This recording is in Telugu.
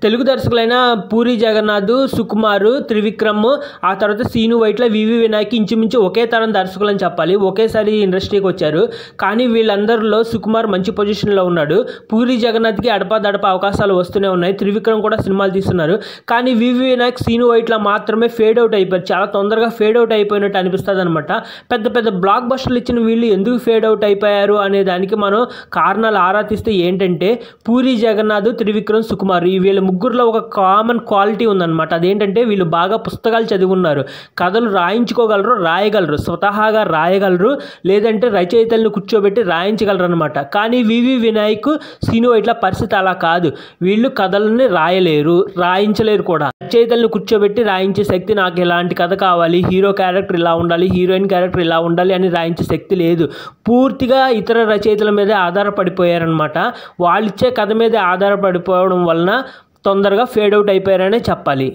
తెలుగు దర్శకులైన పూరి జగన్నాథ్, సుకుమార్, త్రివిక్రమ్, ఆ తర్వాత సీను వైట్ల, వివి వినాయక్ ఇంచుమించు ఒకే తరం దర్శకులు అని చెప్పాలి. ఒకేసారి ఇండస్ట్రీకి వచ్చారు. కానీ వీళ్ళందరిలో సుకుమార్ మంచి పొజిషన్లో ఉన్నాడు. పూరి జగన్నాథ్కి అడపాదడప అవకాశాలు వస్తూనే ఉన్నాయి. త్రివిక్రమ్ కూడా సినిమాలు తీస్తున్నారు. కానీ వివి వినాయక్, సీను వైట్ల మాత్రమే ఫేడ్ అవుట్ అయిపోయారు. చాలా తొందరగా ఫేడ్ అవుట్ అయిపోయినట్టు అనిపిస్తుంది అనమాట. పెద్ద పెద్ద బ్లాక్ బస్టర్లు ఇచ్చిన వీళ్ళు ఎందుకు ఫేడ్ అవుట్ అయిపోయారు అనే దానికి మనం కారణాలు ఆరా తీస్తే ఏంటంటే పూరి జగన్నాథ్, త్రివిక్రమ్, సుకుమార్ ఈ వీళ్ళ ముగ్గురులో ఒక కామన్ క్వాలిటీ ఉందన్నమాట. అదేంటంటే వీళ్ళు బాగా పుస్తకాలు చదివున్నారు, కథలు రాయించుకోగలరు, రాయగలరు, స్వతహాగా రాయగలరు, లేదంటే రచయితలను కూర్చోబెట్టి రాయించగలరు అనమాట. కానీ వివి వినాయక్, సీను వైట్ల పరిస్థితి అలా కాదు. వీళ్ళు కథలని రాయలేరు, రాయించలేరు కూడా. రచయితలను కూర్చోబెట్టి రాయించే శక్తి, నాకు ఇలాంటి కథ కావాలి, హీరో క్యారెక్టర్ ఇలా ఉండాలి, హీరోయిన్ క్యారెక్టర్ ఇలా ఉండాలి అని రాయించే శక్తి లేదు. పూర్తిగా ఇతర రచయితల మీదే ఆధారపడిపోయారనమాట. వాళ్ళిచ్చే కథ మీదే ఆధారపడిపోవడం వలన తొందరగా ఫేడ్ అవుట్ అయిపోయారనే చెప్పాలి.